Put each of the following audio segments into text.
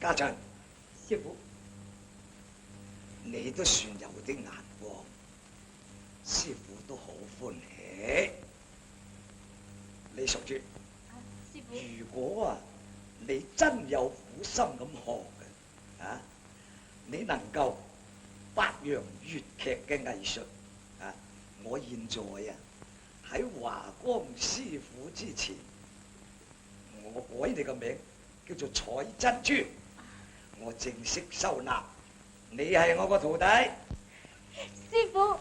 家俊，師傅，你都算有啲眼光，師傅都好歡喜。李淑珠，師傅，如果啊你真有苦心咁學嘅，啊，你能夠發揚粵劇嘅藝術，啊，我現在啊喺華光師傅之前，我改你個名叫做彩珍珠，我正式收納你係我個徒弟。師傅。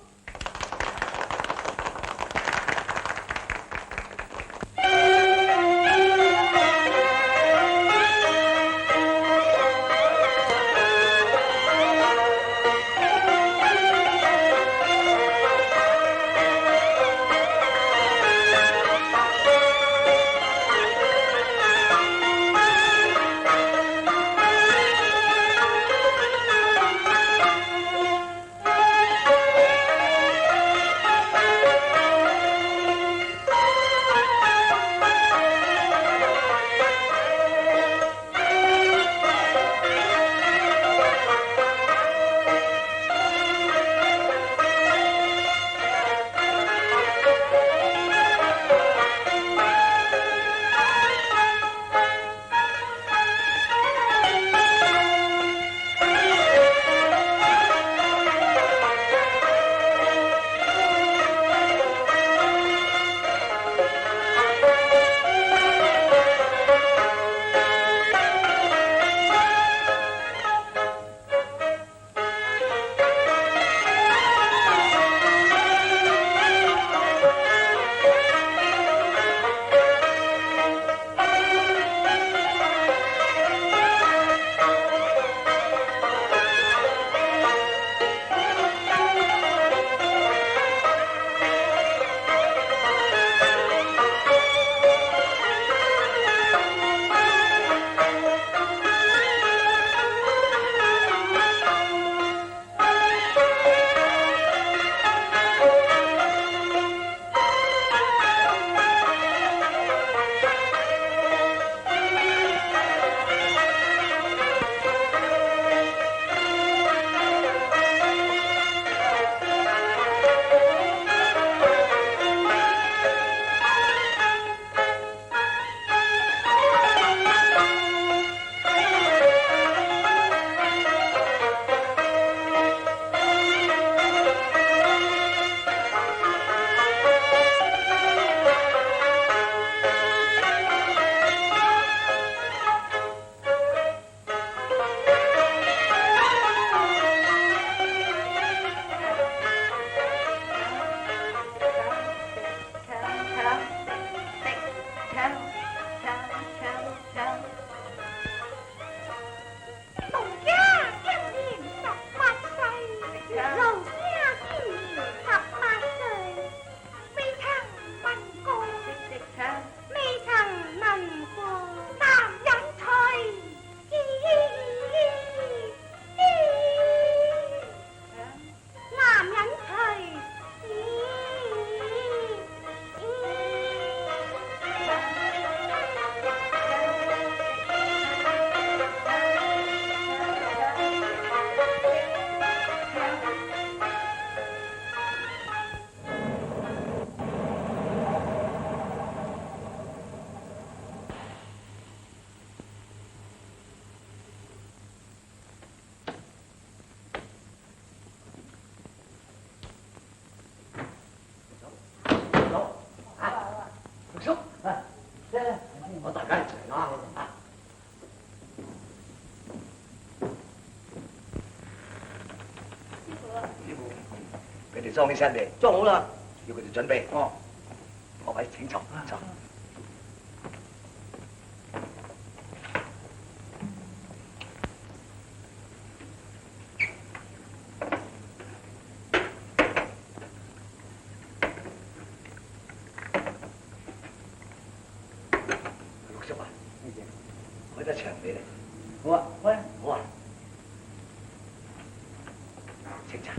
我大家一齊啦！師傅，佢哋裝起身未？裝好啦。要佢哋準備。哦，各位請坐，坐。陸叔啊，開得場俾你。好啊，開啊。好啊。請茶。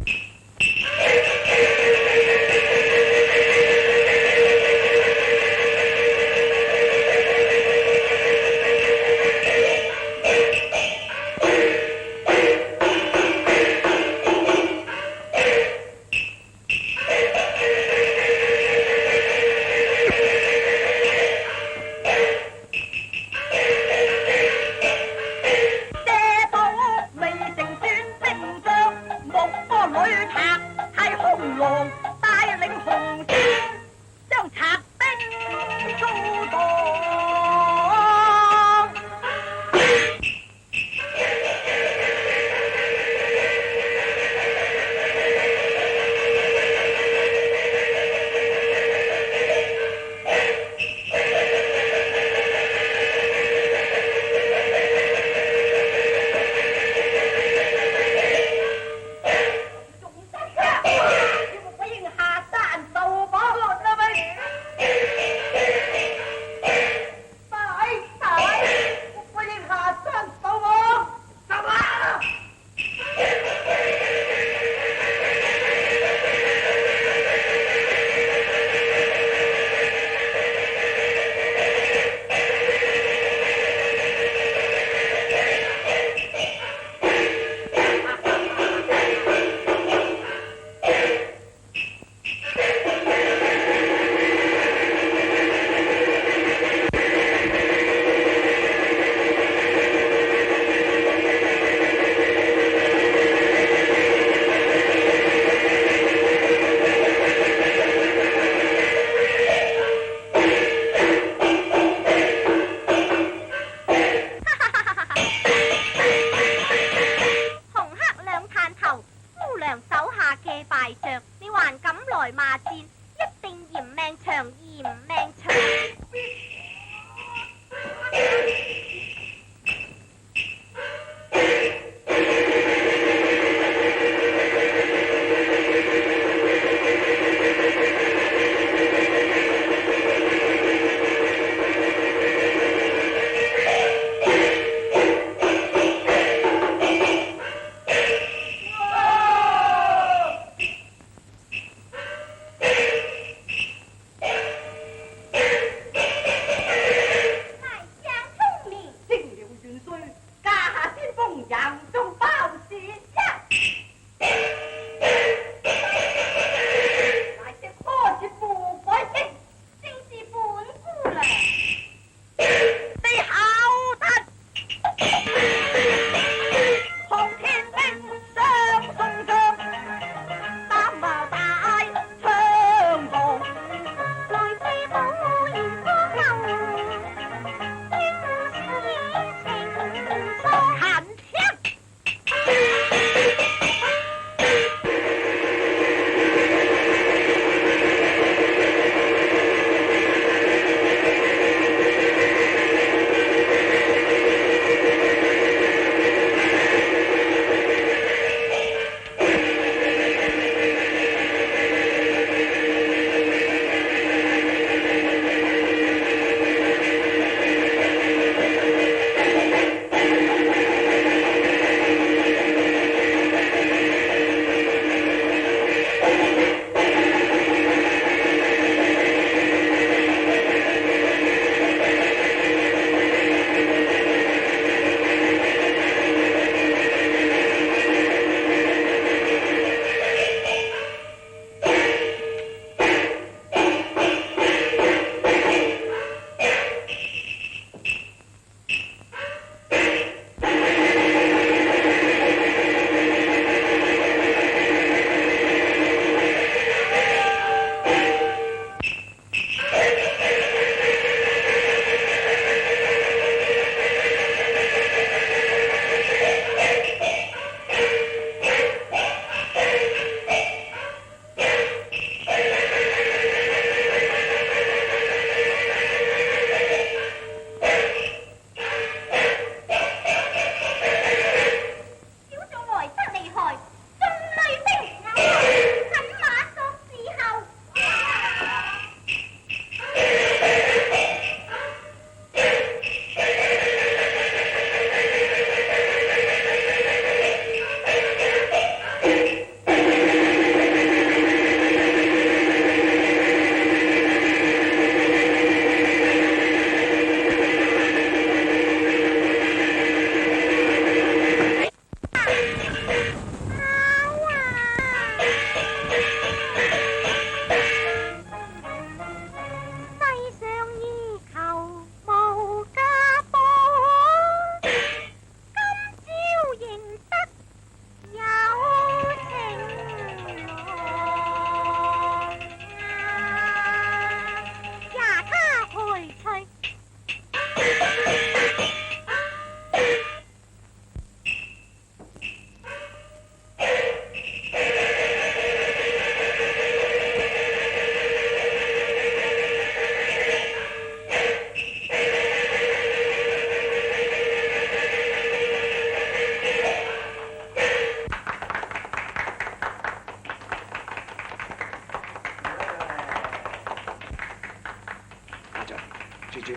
豬豬。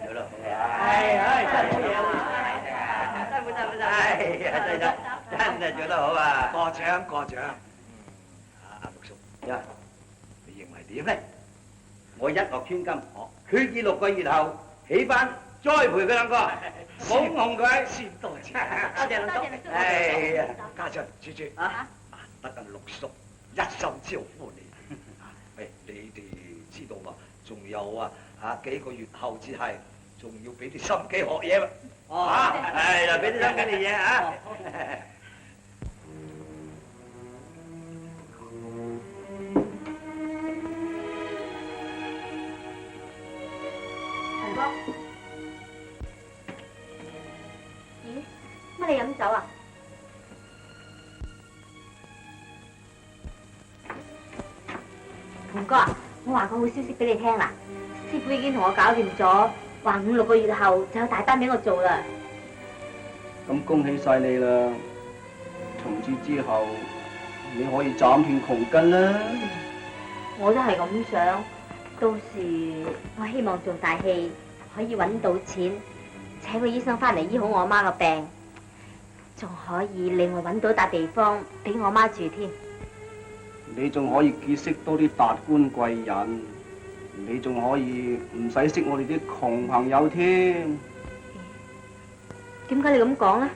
做得好啊！真係好嘢係，辛苦辛苦辛苦。哎呀，真係做得好啊！過獎過獎。阿木叔，你認為點咧？我一落千金，決意6個月後起班栽培佢兩個，捧紅佢。先多謝。多謝老叔。哎呀，家陣豬豬，啊，難得六叔一心招呼你。喂，你哋知道嘛？仲有幾個月後至係，仲要俾啲心機學嘢嘛。係啦，俾啲心機你嘢啊！紅哥，咦？乜你飲酒啊？紅哥啊，我話個好消息俾你聽啦，師傅已經同我搞掂咗，話5、6個月後就有大單俾我做啦。咁恭喜晒你啦！從此之後，你可以斬斷窮根啦。我都係咁想，到時我希望做大戲可以揾到錢，請個醫生翻嚟醫好我媽個病，仲可以另外揾到笪地方俾我媽住添。你仲可以結識多啲達官貴人，你仲可以唔使識我哋啲窮朋友添。點解你咁講呢？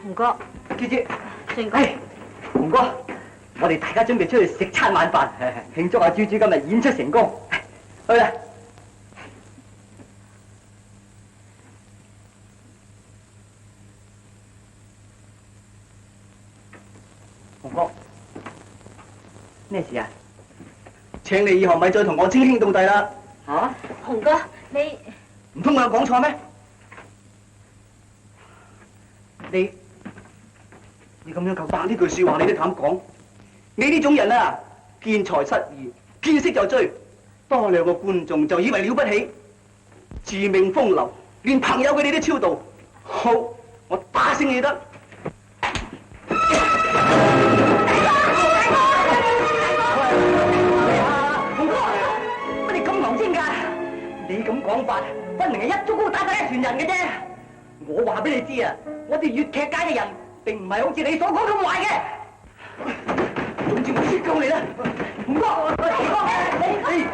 紅哥，豬豬，順哥，紅哥，我哋大家準備出去食餐晚飯，慶祝阿豬豬今日演出成功。去啦！紅哥，咩事啊？請你以後咪再同我稱兄道弟啦。嚇？紅哥，你唔通我有講錯咩？你咁樣夠膽呢句説話，你都敢講？你呢種人啊，見財失義，見識就追，多兩個觀眾就以為了不起，自命風流，連朋友佢哋都超度。好，我打醒你得。紅哥，乜你咁牛精㗎？你咁講法，分明係一竹篙打晒一船人嘅啫。我話俾你知啊，我哋粵劇界嘅人並唔係好似你所講咁壞嘅。總之我先救你啦，紅哥，紅哥，你。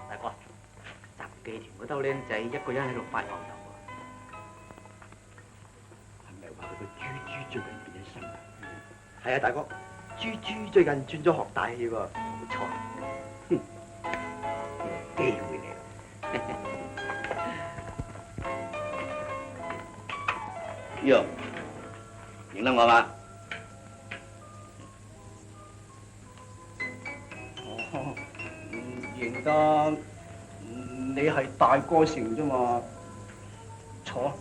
大哥，雜技團嗰兜僆仔一個人喺度發吽哣喎，係咪話佢個豬豬最近變咗身啊？係啊，大哥，豬豬最近轉咗學大戲喎。冇錯，機會嚟啦！喲，認得我嘛？哦，認得，你係大哥成啫嘛。坐。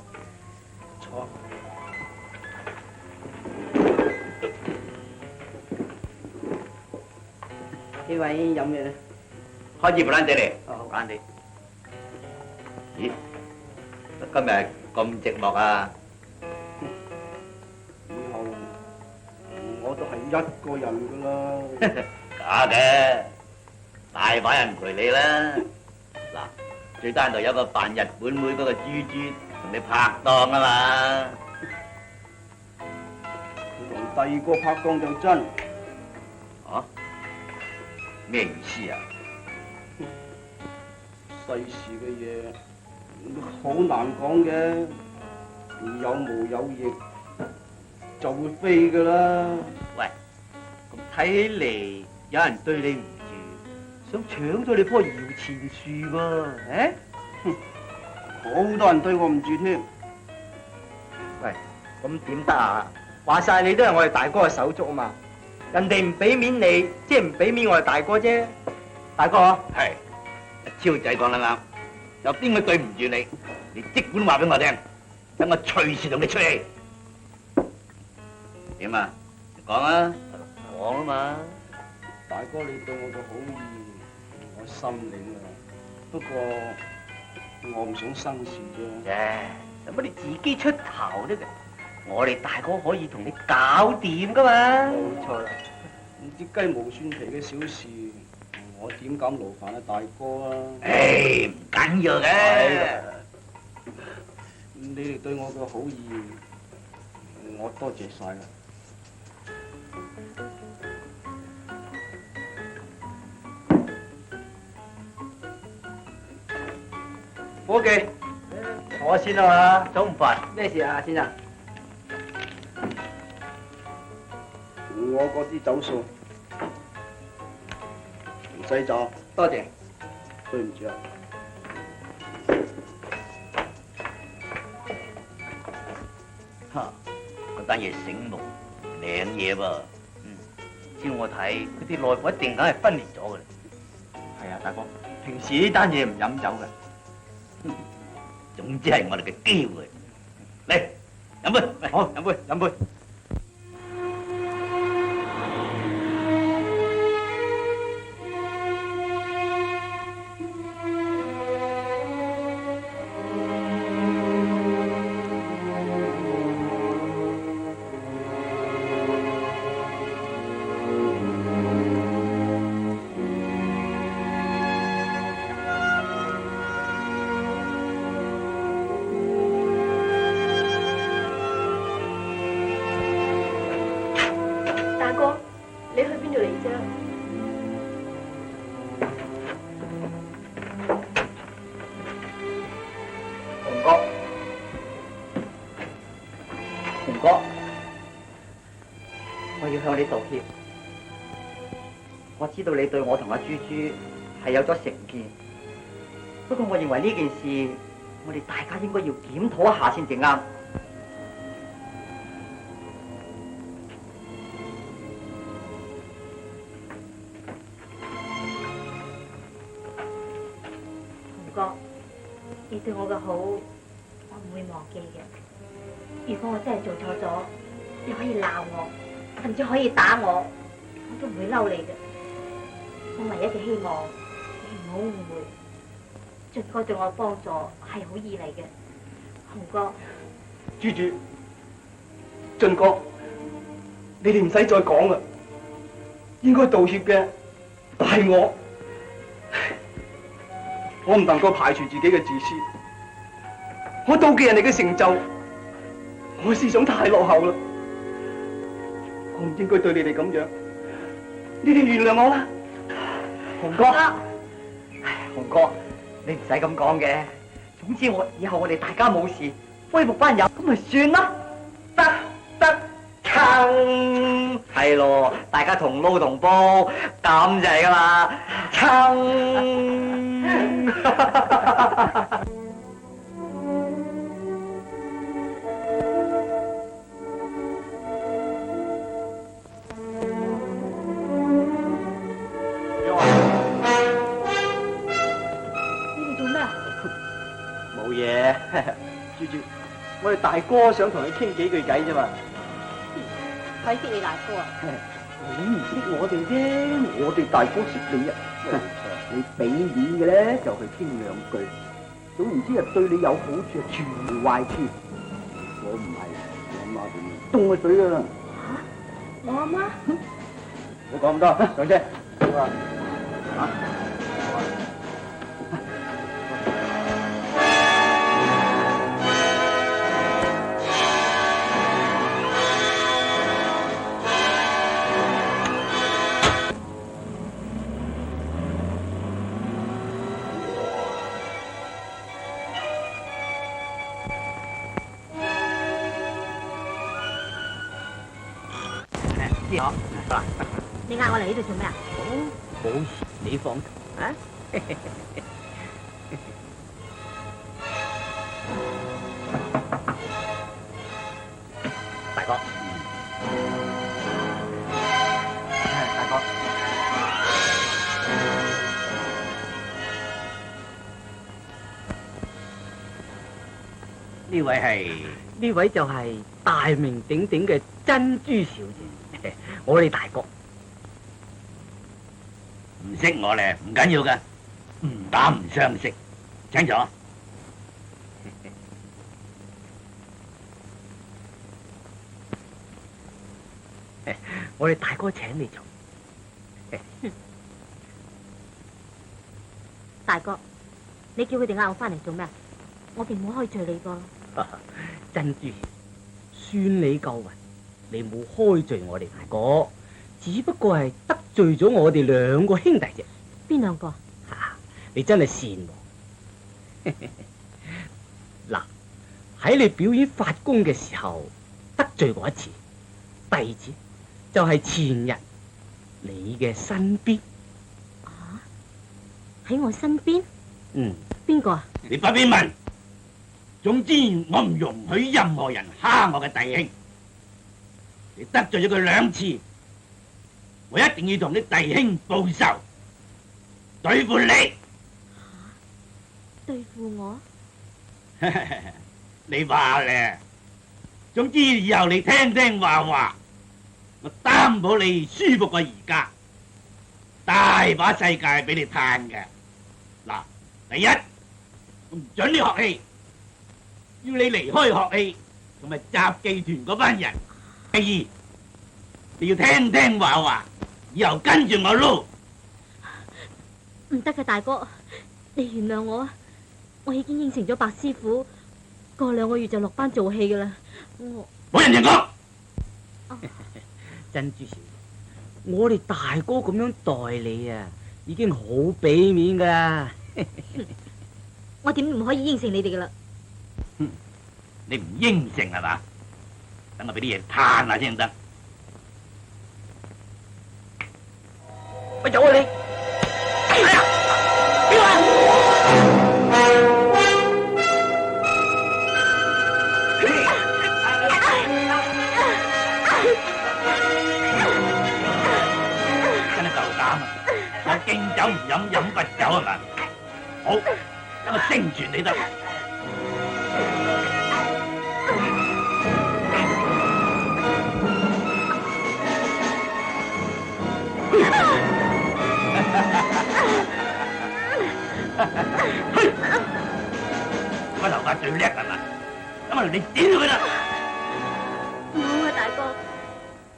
呢位飲嘢咧？開支布蘭仔嚟，好蘭仔。咦？今日咁寂寞啊？以後我都係一個人噶啦。假嘅，大把人陪你啦。嗱，最單度有個扮日本妹嗰個豬豬同你拍檔啊嘛。佢同第二個拍檔就真。啊？咩意思啊？世事嘅嘢好難講嘅，有毛有翼就會飛噶啦。喂，咁睇起嚟有人對你唔住，想搶咗你棵搖錢樹喎？好多人對我唔住添。喂，咁點得啊？話晒你都係我哋大哥嘅手足啊嘛，人哋唔俾面你，即係唔俾面我哋大哥啫。大哥，係，超仔講得啱，有邊個對唔住你？你即管話俾我聽，等我隨時同你出氣。點啊？你講啊！講啊嘛。大哥，你對我嘅好意，我心領啊。不過我唔想生事啫。使乜你自己出頭啫？我哋大哥可以同你搞掂噶嘛？冇錯啦，唔知雞毛蒜皮嘅小事，我點敢勞煩啊大哥啊？唉，唔緊要嘅。你哋對我嘅好意，我多謝晒啦。伙計，我先啦嘛，走唔快。咩事啊，先生？我嗰啲走數唔使找，多謝。對唔住啊。嚇，嗰單嘢醒目，靚嘢噃。照我睇，佢哋內部一定梗係分裂咗嘅啦。係啊，大哥，平時呢單嘢唔飲酒嘅。總之係我哋嘅機會。嚟飲杯，好，飲杯，飲杯。我要向你道歉。我知道你對我同阿豬豬係有咗成見，不過我認為呢件事，我哋大家應該要檢討一下先至啱。紅哥，你對我嘅好，我唔會忘記嘅。如果我真係做錯咗，你可以鬧我，甚至可以打我，我都唔會嬲你嘅。我唯一嘅希望，你唔好誤會，俊哥對我幫助係好意嚟嘅。紅哥，豬豬，俊哥，你哋唔使再講啦，應該道歉嘅係我。我唔能夠排除自己嘅自私，我妒忌人哋嘅成就，我思想太落後啦，我唔應該對你哋咁樣，你哋原諒我啦。紅哥，紅哥，你唔使咁講嘅。總之以後我哋大家冇事，恢復翻友，咁咪算啦。得，撐係咯，大家同撈同煲，咁就係噶啦，撐。冇嘢，豬豬，我哋大哥想同你傾幾句偈啫嘛。鬼識你大哥啊？你唔識我哋啫，我哋大哥識你啊。你俾面嘅咧，就去傾兩句。總言之啊，對你有好處，全無壞處。我唔係，我阿媽點凍個嘴噶啦。我阿媽？唔好講咁多，上車。好啊。你嗌我嚟呢度做咩啊？冇事，你放心啊。大哥，大哥，呢位係呢位就係大名鼎鼎嘅珍珠小姐，我哋大哥。唔識我咧，唔緊要噶，唔打唔相識。請坐。我哋大哥請你坐。大哥，你叫佢哋嗌我翻嚟做咩？我並冇開罪你噃。珍珠，算你夠運，你冇開罪我哋大哥，只不過係得罪咗我哋兩個兄弟啫。邊兩個？你真係善喎！嗱，喺你表演發功嘅時候得罪過一次，第二次就係前日你嘅身邊。啊？喺我身邊？嗯。邊個啊？你不必問。總之，我唔容許任何人蝦我嘅弟兄。你得罪咗佢2次，我一定要同啲弟兄報仇，對付你。對付我？你話咧？總之以後你聽話，我擔保你舒服過而家，大把世界俾你嘆嘅。嗱，第一，我唔准你學戲，要你離開學戲同埋雜技團嗰班人。第二，你要聽話，以後跟住我撈。唔得嘅，大哥，你原諒我啊！我已經應承咗白師傅，過2個月就落班做戲噶啦。冇人講。珍珠小姐，我哋大哥咁樣待你啊，已經好俾面噶啦。我點唔可以應承你哋噶啦？你唔應承係嘛？等我俾啲嘢嘆下先得。喂，有啊你！哎呀，邊個啊？真係夠膽啊！我敬酒唔飲，飲罰酒係嘛？好，等我聲傳你得。我頭髮最叻係嘛？咁啊，你剪咗佢啦！唔好啊，大哥，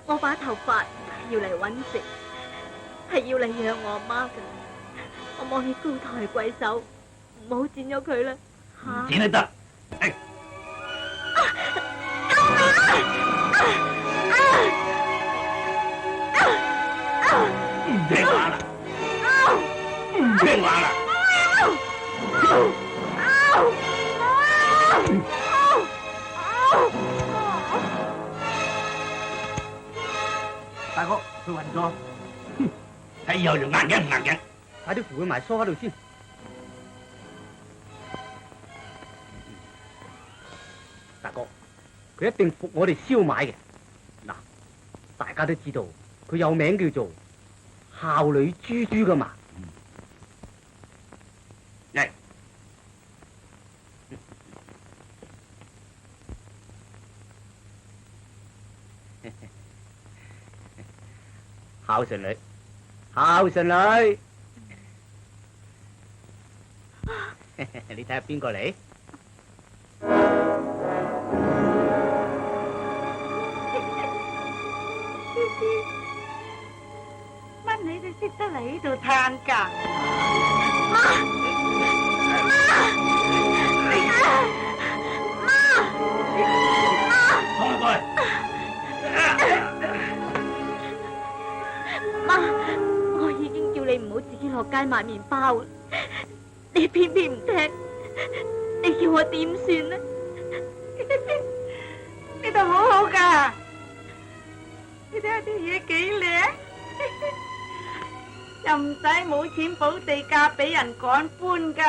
我把頭髮係要嚟搵食，係要嚟養我阿媽噶。我望你高抬貴手，唔好剪咗佢啦。剪都得。唔聽話啦！唔聽話啦！大哥，佢暈咗，睇以後就硬頸唔硬頸。快啲扶佢埋梳喺度先。大哥，佢一定服我哋燒賣嘅。嗱，大家都知道佢有名叫做孝女豬豬噶嘛。嚟，孝順女，孝順女，你睇下邊個嚟？乜你哋識得嚟呢度嘆㗎？放開！媽，我已經叫你唔好自己落街買麵包，你偏偏唔聽，你叫我點算呢？呢度好好㗎，你睇下啲嘢幾靚，又唔使冇錢補地價俾人趕搬㗎。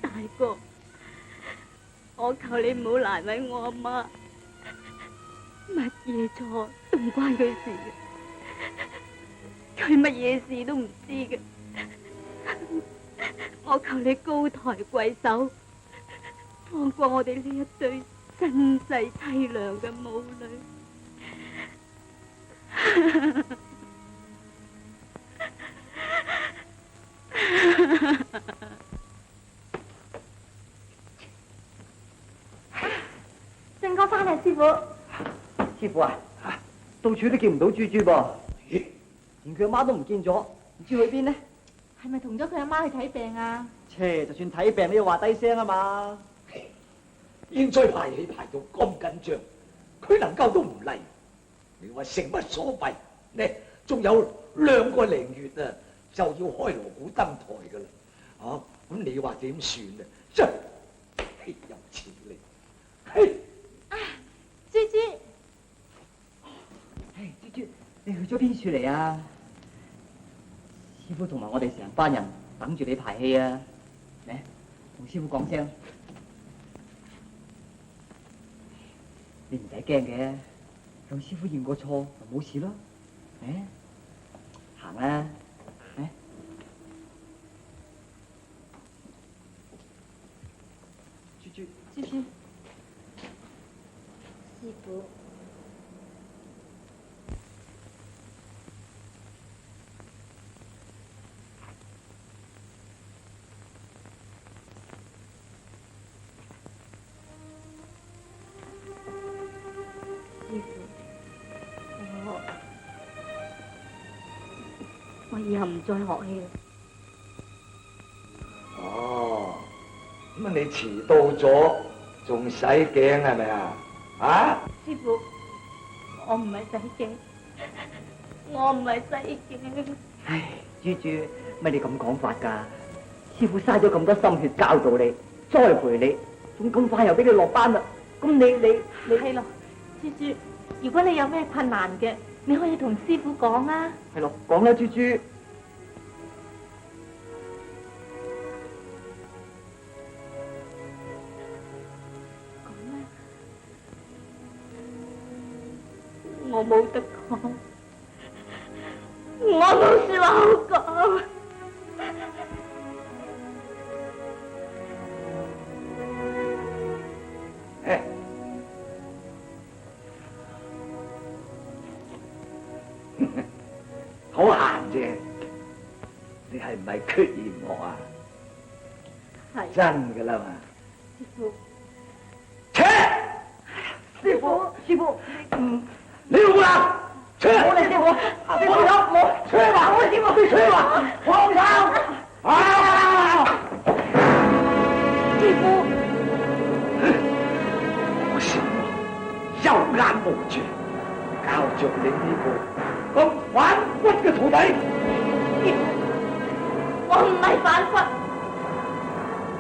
大哥，我求你唔好難為我阿媽，乜嘢錯都唔關佢事嘅，佢乜嘢事都唔知嘅，我求你高抬貴手，放過我哋呢一對身世凄涼嘅母女。正哥翻嚟，師傅。師傅啊，到處都見唔到豬豬噃，連佢阿媽都唔見咗，唔知去邊呢？係咪同咗佢阿媽去睇病啊？切，就算睇病都要話低聲啊嘛。現在排戲排到咁緊張，佢能夠都唔嚟，你話成乜所謂？呢，仲有2個零月啊，就要開鑼鼓登台噶啦，咁你話點算啊？真係有錢嚟，嘿！豬豬，唉，豬豬，你去咗邊處嚟啊？師傅同埋我哋成班人等住你排戲啊！嚟，同師傅講聲，你唔使驚嘅，向師傅認個錯就冇事咯。行啦，豬豬，豬豬，師傅，我以後唔再學戲啦。哦，咁啊你遲到咗，仲使驚係咪啊？啊？師傅，我唔係使驚，我唔係使驚。唉，豬豬，乜你咁講法㗎？師傅嘥咗咁多心血教導你、栽培你，仲咁快又俾你落班啦。咁你係咯，豬豬，如果你有咩困難嘅，你可以同師傅講啊。係咯，講啦，豬豬。我冇得講，我冇說話好講。好閒啫，你係唔係缺嫌我啊？係真噶啦嘛？師傅，切！師傅，師傅，你老啦！切！我嚟師傅，師傅我吹話，我師傅佢吹話，放手！師傅，我師傅有眼無珠，教着你呢個咁反骨嘅徒弟。師傅，我唔係反骨，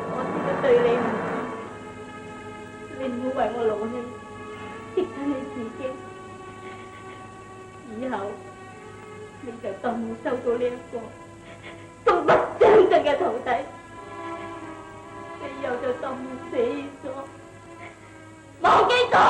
我知道對你唔住，你唔好為我勞氣，激親你自己。以後你就當我收到呢一個咁不相得嘅徒弟，你以後就當我死咗，忘記咗我。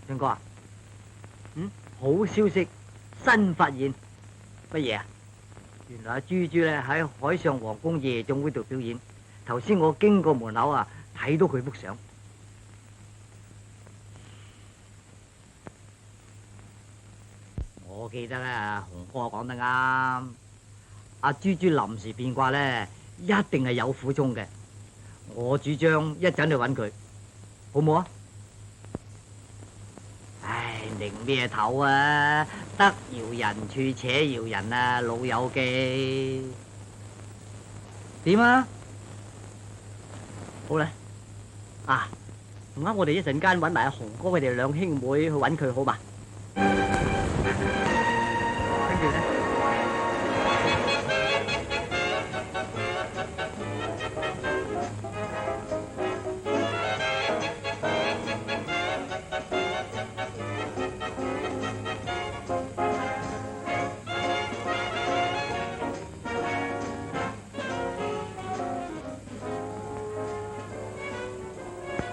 俊哥啊，好消息，新發現，乜嘢啊？原來阿豬豬咧喺海上皇宮夜總會度表演，頭先我經過門口啊，睇到佢幅相。我記得咧，洪哥講得啱，阿豬豬臨時變卦咧，一定係有苦衷嘅。我主張一陣去揾佢，好唔好啊？擰咩頭啊？得饒人處且饒人啊，老友記。點啊？好啦，唔啱，我哋一陣間揾埋阿紅哥佢哋兩兄妹去揾佢好嘛？跟住咧，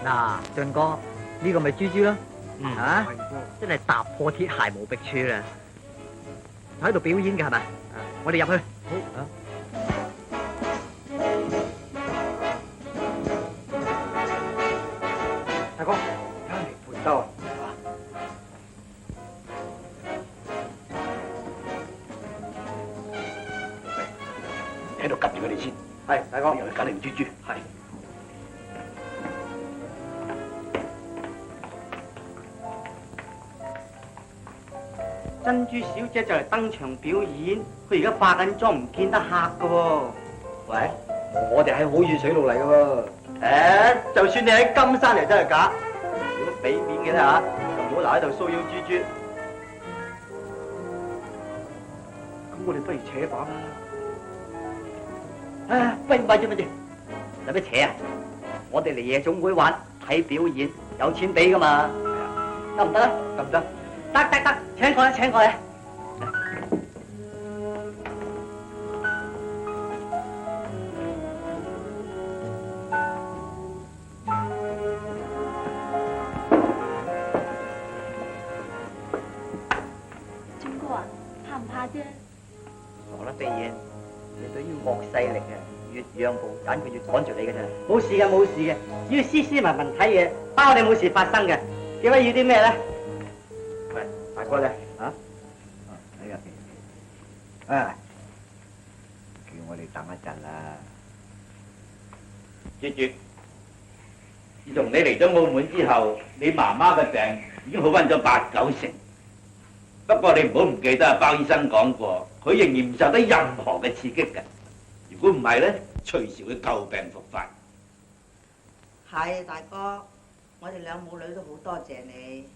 嗱，俊哥，呢個咪豬豬咯，真係踏破鐵鞋無覓處啦！喺度表演嘅係咪？我哋入去。好。大哥，陪兜啊！喺度及住佢哋先。係，大哥。又去搞掂豬豬。係。珍珠小姐就嚟登場表演，佢而家化緊妝，唔見得客噶喎。喂，我哋喺好遠水路嚟噶喎。就算你喺金山嚟都係假。如果俾面嘅吓，就唔好留喺度騷擾豬豬。咁我哋不如扯一把啦。喂，咪住，有咩扯啊？我哋嚟夜總會玩睇表演，有錢俾噶嘛？得唔得啊？得唔得？得，請過嚟。俊哥啊，怕唔怕啫？傻啦，飛燕，你對於惡勢力啊，越讓步，揀佢越趕住你嘅啫。冇事嘅，只要斯斯文文睇嘢，包你冇事發生嘅。幾位要啲咩咧？喂，大哥咧，喺入邊。叫我哋等一陣啦。豬豬，自從你嚟咗澳門之後，你媽媽嘅病已經好返咗8、9成。不過你唔好唔記得包醫生講過，佢仍然唔受得任何嘅刺激嘅。如果唔係咧，隨時會舊病復發。係大哥，我哋兩母女都好多謝你。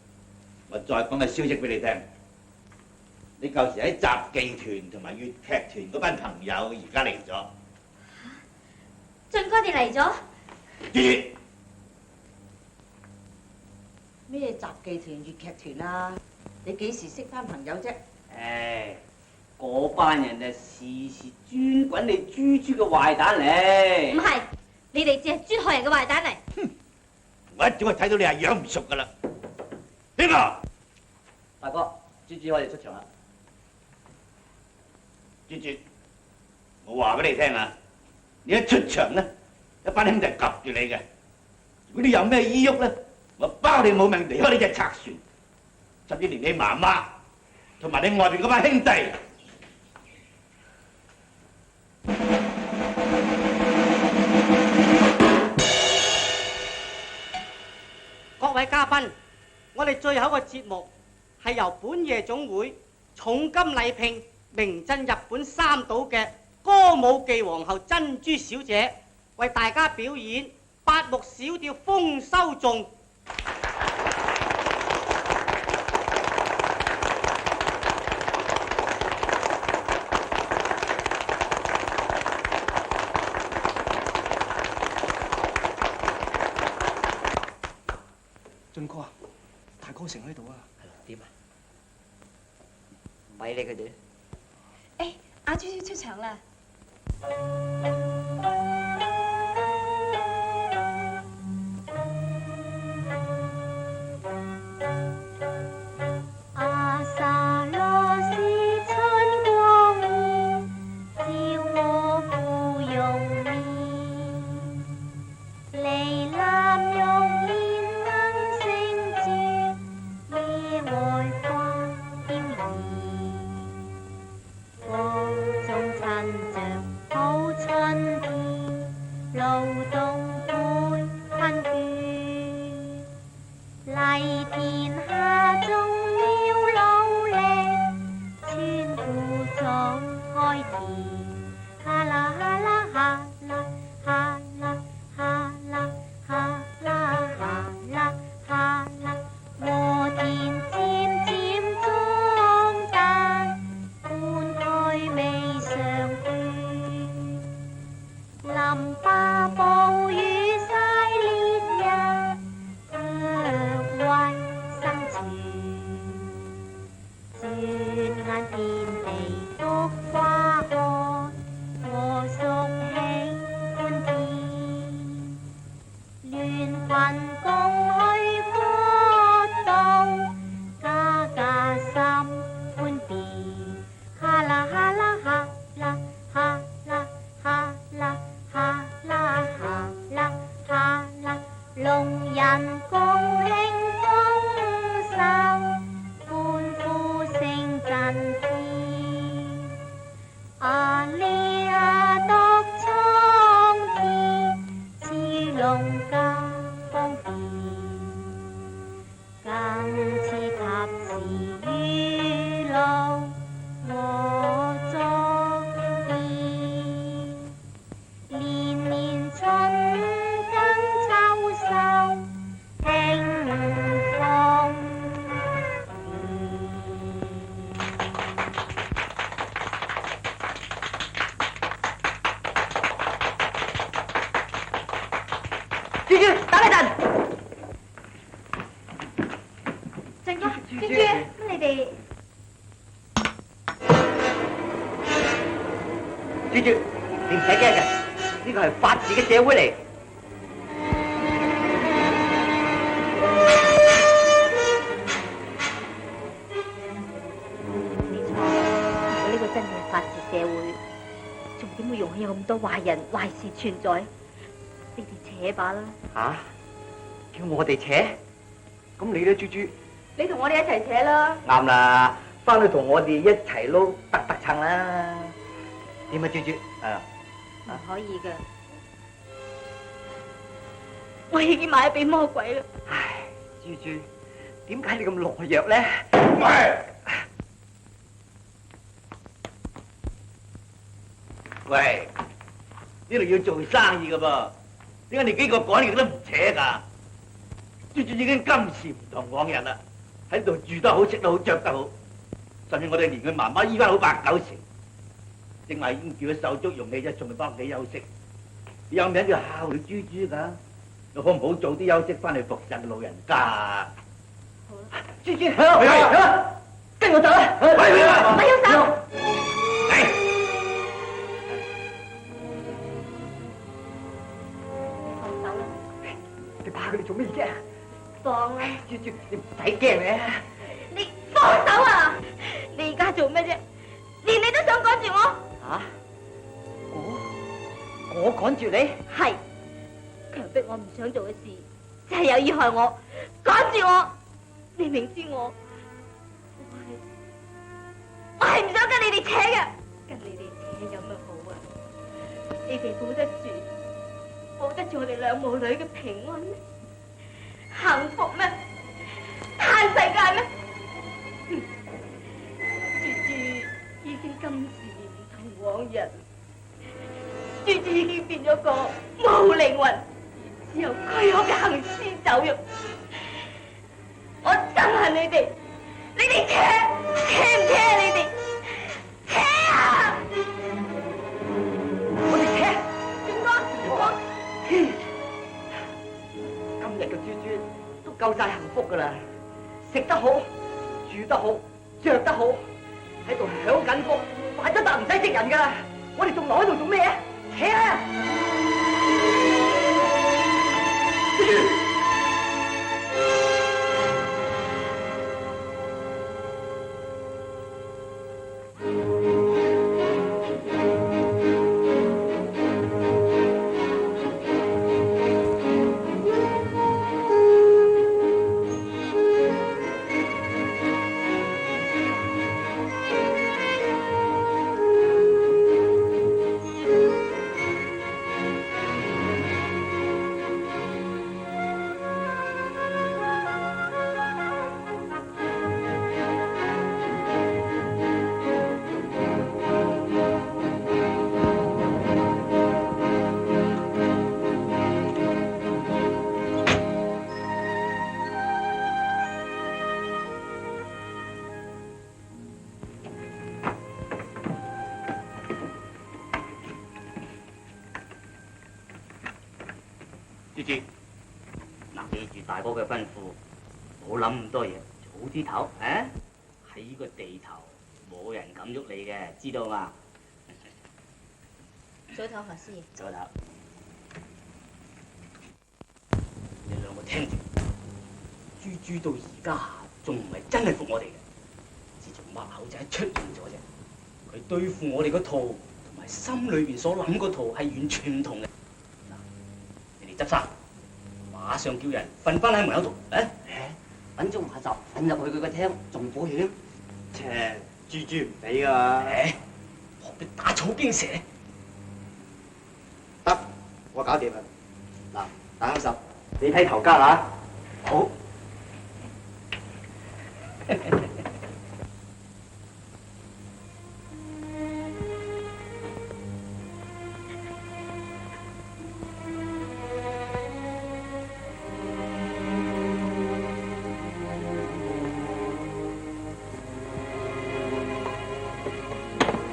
我再講個消息俾你聽，你舊時喺雜技團同埋粵劇團嗰班朋友而家嚟咗。俊哥哋嚟咗。豬，咩雜技團、粵劇團啊？你幾時識翻朋友啫？嗰班人啊，時時專滾你豬豬嘅壞蛋嚟。唔係，你哋只係專害人嘅壞蛋嚟。我一早就睇到你係樣唔熟噶啦。邊個？大哥，豬豬可以出場啦。豬，我話俾你聽啊，你一出場咧，一班兄弟及住你嘅。如果你有咩依喐咧，我包你冇命離開呢隻賊船，甚至連你媽媽同埋你外邊嗰班兄弟。各位嘉賓，我哋最後一個節目係由本夜總會重金禮聘名震日本三島嘅歌舞伎皇后珍珠小姐，為大家表演八目小調《豐收頌》。俊哥啊，大哥成喺度啊！點啊？咪理佢哋。誒，阿豬豬出場啦！阿薩羅是春光面，照我芙蓉面，離男容顏能成絕，野外花飄然，風中襯着好襯漫天地菊花開，我屬喜歡天。聯群共去闊道，家家心歡變。哈啦哈啦哈啦哈啦哈啦哈啦哈啦哈啦，龍人共慶豐收，歡呼聲震天。啊哩啊獨蒼天，似龍家方便，更似塔寺雨露我作變。年年春耕秋收，慶豐豬豬，等一陣。靜哥，豬豬，咁你哋豬豬，你唔使驚嘅，呢個係法治嘅社會嚟。你錯，如果呢個真係法治社會，仲點會容許有咁多壞人壞事存在？你哋扯吧啦！嚇？叫我哋扯？咁你咧，豬豬？你同我哋一齊扯啦！啱啦，翻去同我哋一齊撈得撐啦。點啊，豬豬？唔可以噶，我已經賣咗俾魔鬼啦！唉，豬豬，點解你咁懦弱咧？喂，呢度要做生意噶噃，點解你幾個講嘢都唔扯噶？豬豬已經今時唔同往日啦，喺度住得好，食得好，着得好，甚至我哋連佢媽媽依家好8、9成，正話已經叫佢手足容器，就送佢翻屋企休息。有名叫孝女豬豬噶，你好唔好早啲休息翻去服侍老人家？豬豬，跟我走啦！咪要手！放手啦！你怕佢哋做咩啫？放啦！豬豬，你唔使驚嘅。你放手啊！你而家做咩啫？連你都想趕住我？嚇？我趕住你？係強迫我唔想做嘅事，就係有意害我，趕住我。你明知我係唔想跟你哋扯嘅，跟你哋扯有乜好啊？你哋保得住我哋兩母女嘅平安咩？幸福咩？嘆世界咩？豬豬已經今時唔同往日，豬豬已經變咗個冇靈魂，只有軀殼嘅行屍走肉。我憎恨你哋，你哋扯唔扯啊？你哋扯啊！我哋扯。點講？今日嘅豬豬都夠晒幸福噶啦，食得好，住得好，着得好，喺度享緊福，發咗達唔使識人噶啦。我哋仲留喺度做咩啊？扯啊！豬豬，嗱，記住大哥嘅吩咐，冇諗咁多嘢，早啲唞，喺呢個地頭冇人敢喐你嘅，知道嘛？早唞何師。早唞。你兩個聽住，豬豬到而家仲唔係真係服我哋嘅，自從擘口仔出現咗啫。佢對付我哋嗰套同埋心裏邊所諗嗰套係完全唔同嘅。嗱，你哋執生，馬上叫人瞓翻喺門口度，揾咗馬集，瞓入去佢個廳，仲保險。切，豬豬唔俾噶嘛。學啲打草驚蛇。得，我搞掂啦。嗱，打啱十，你睇頭家啦。好。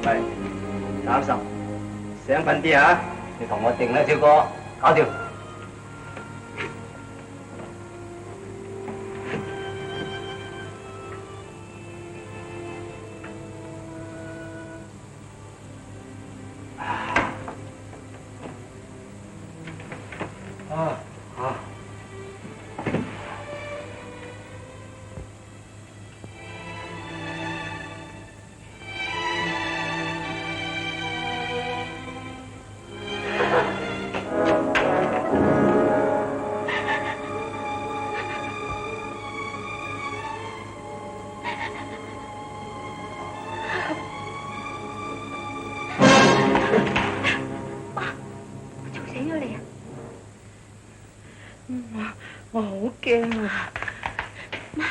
喂，打十，醒瞓啲啊！你同我定啦，超哥，搞掂。我好驚啊！媽，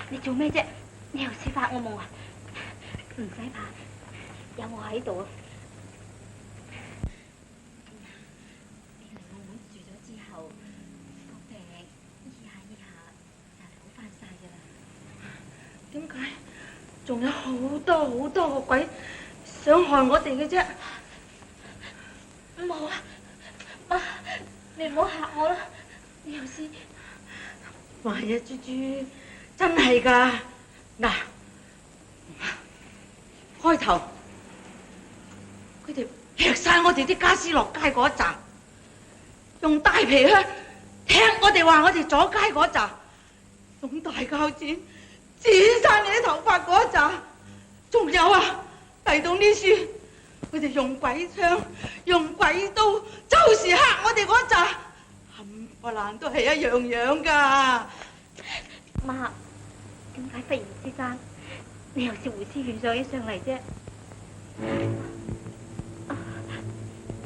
你做咩啫？你又試發我夢啊？唔使怕，有我喺度啊！你嚟澳門住咗之後，個病醫下就好翻晒噶啦。點解仲有好多個鬼想害我哋嘅啫？冇啊！媽，你唔好嚇我啦！你又知？係啊，豬豬，真係㗎。嗱，開頭佢哋劈晒我哋啲家私落街嗰陣，用大皮靴踢我哋話我哋阻街嗰陣，用大鉸剪剪晒你啲頭髮嗰陣，仲有啊，嚟到呢處佢哋用鬼槍、用鬼刀，周時嚇我哋嗰陣。冚唪唥都係一樣樣噶。媽，點解忽然之間你又似胡思亂想起上嚟啫？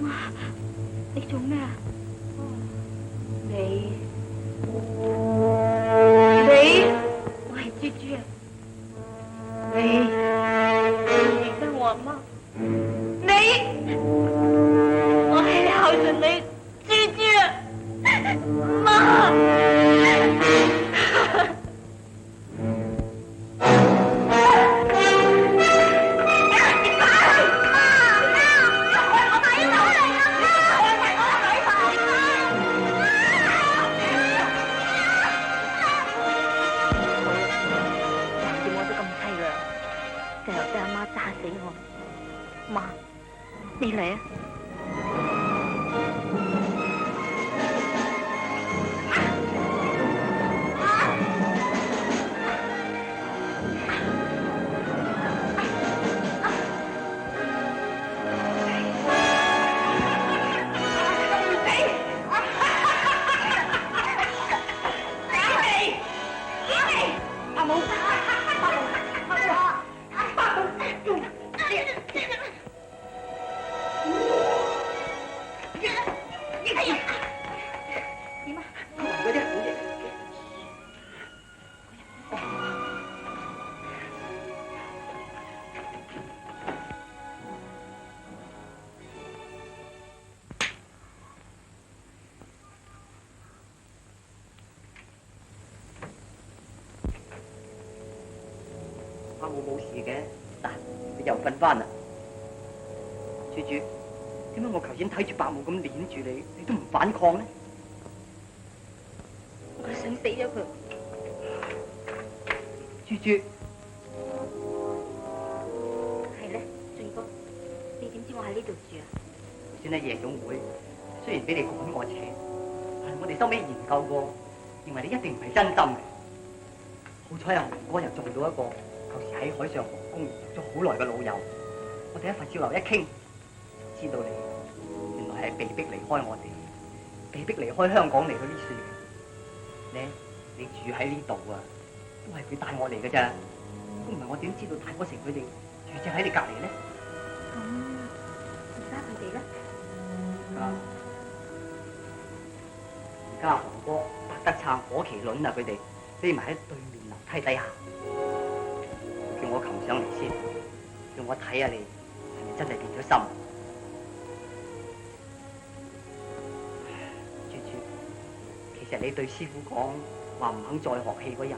媽，你做咩啊？你，我係豬豬啊！你認得我阿媽？我係孝順你豬豬啊！媽。媽，你嚟啊！冇事嘅，嗱，你又瞓翻啦。豬豬，點解我頭先睇住伯母咁攆住你，你都唔反抗呢？我想死咗佢。豬豬，度住啊？算係夜總會，雖然俾你趕我扯，但係我哋收尾研究過，認為你一定唔係真心嘅。好彩阿紅哥又撞到一個舊時喺海上皇宮做咗好耐嘅老友，我哋一份照樓一傾，知道你原來係被逼離開我哋，被逼離開香港嚟到呢處嘅。你住喺呢度啊，都係佢帶我嚟嘅咋，都唔係我點知道大哥成佢哋住正喺你隔離咧？咁而家佢哋咧？而家紅哥、白德撐、火麒麟啊，佢哋匿埋喺對面樓梯底下，叫我擒上嚟先，叫我睇下你係咪真係變咗心。豬豬，其實你對師傅講話唔肯再學戲嗰日，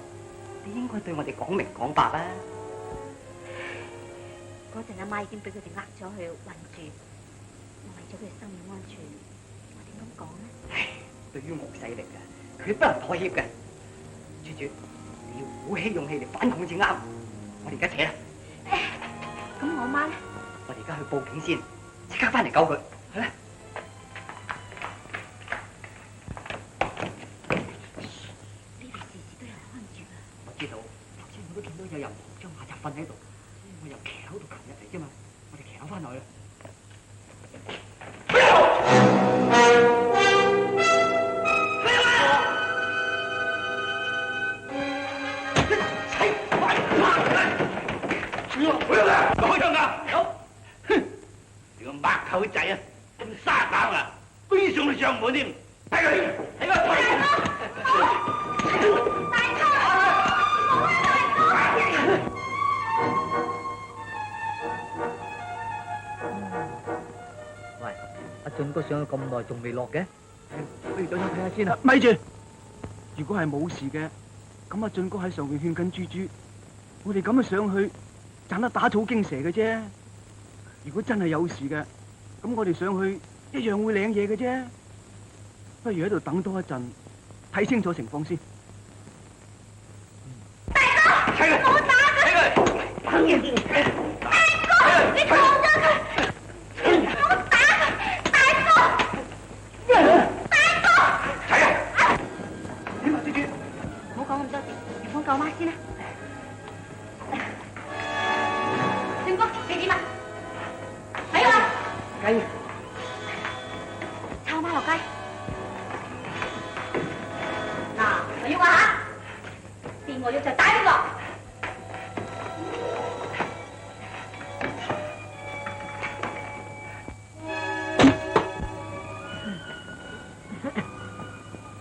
你應該對我哋講明講白啊！嗰陣阿媽已經俾佢哋呃咗去困住，我為咗佢嘅生命安全，我點咁講呢？唉，對於惡勢力嘅，佢不能妥協嘅。豬豬，你要鼓起勇氣嚟反抗至啱。我哋而家扯啦。咁我媽咧？我哋而家去報警先，即刻翻嚟救佢。去啦！呢度時時都有人看住㗎。我知道，頭先我都見到有人將馬扎瞓喺度，我由騎樓度擒入嚟啫嘛。我哋騎樓翻落去。開槍㗎！有，哼！你個抹口仔啊，咁沙膽啊，飛上去上門添，睇佢，睇佢睇！喂，阿俊哥上去咁耐仲未落嘅，不如走上睇下先啦。咪住！如果係冇事嘅，咁阿俊哥喺上面勸緊豬豬，我哋咁樣上去，盞得打草驚蛇嘅啫。如果真係有事嘅，咁我哋上去一樣會領嘢嘅啫。不如喺度等多一陣，睇清楚情況先。大哥，我打佢！大哥，你放咗佢！我打佢！大哥，睇啊！點啊，豬豬？唔好講咁多字，你幫救媽先啦。俊哥，你點啊？睇啊！計。抄媽落街。嗱，我要話下，邊個要就打邊個。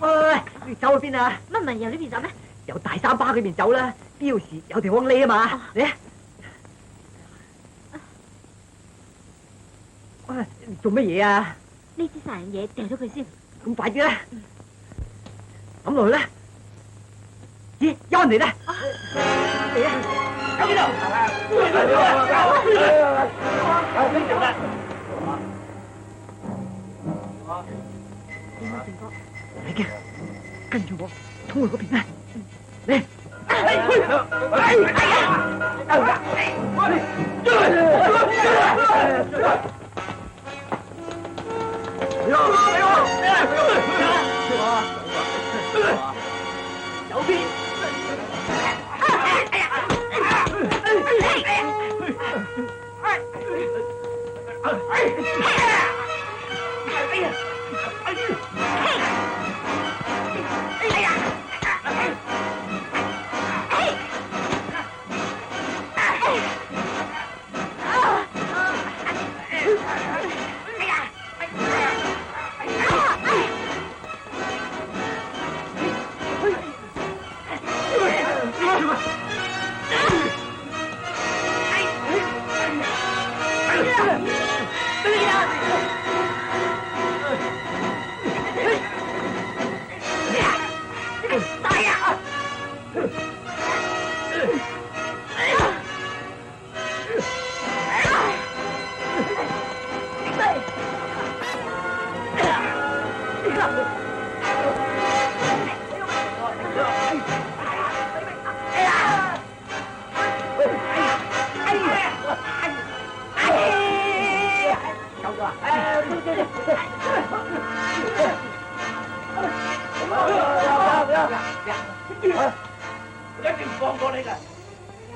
喂，你走去邊啊？乜唔係由呢邊走咩？由大三巴嗰邊走啦，標示有地方匿啊嘛。嚟啊！喂，做乜嘢啊？呢支殺人嘢掉咗佢先。咁快啲啦！抌落去啦！咦，有人嚟啦！嚟啊！喺邊度？點啊，俊哥？嚟嘅，跟住我衝去嗰邊啦！嚟！右邊。我一定唔放過你㗎，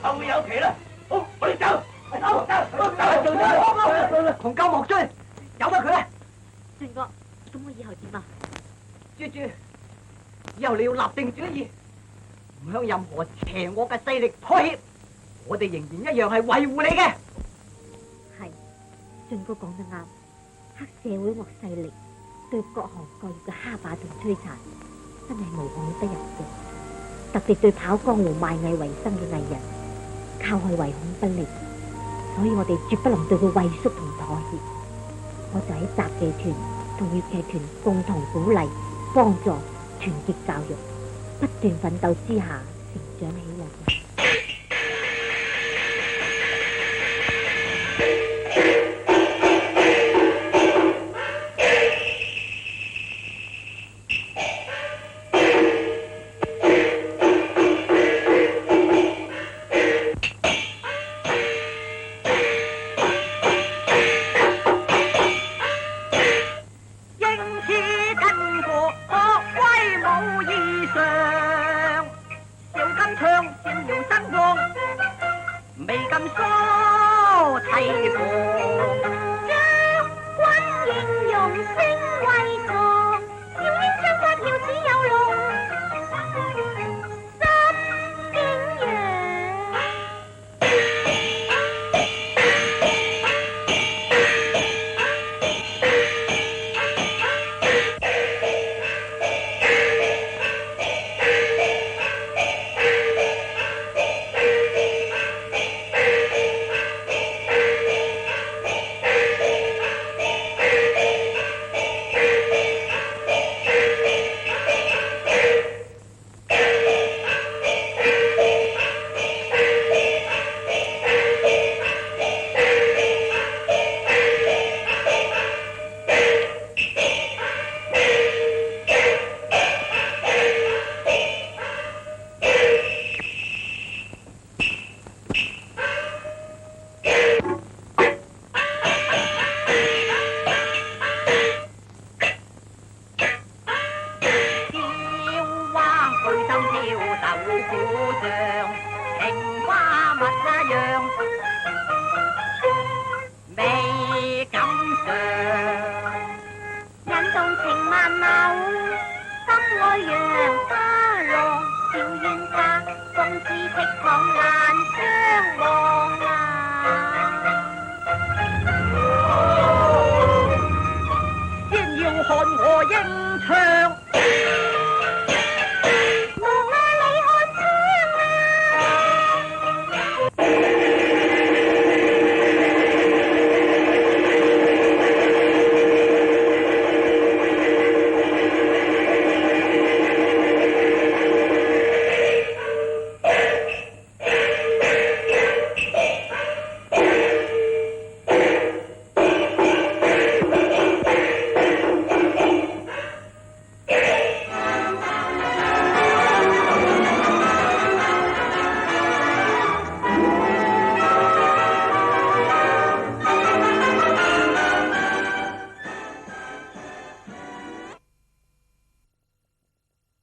後會有期啦。好，我哋走，走，同鳩莫追，由得佢啦。俊哥，咁我以後點啊？豬豬，以後你要立定主意，唔向任何邪惡嘅勢力妥協。我哋仍然一樣係維護你嘅。係，俊哥講得啱。黑社會惡勢力對各行各業嘅蝦霸同摧殘，真係無孔不入嘅。特別對跑江湖賣藝為生嘅藝人，靠佢唯恐不利。所以我哋絕不能對佢畏縮同妥協。我就喺雜技團同粵劇團共同鼓勵、幫助、團結教育，不斷奮鬥之下成長起來嘅。愛揚花浪，笑怨家，公子的狂瀾。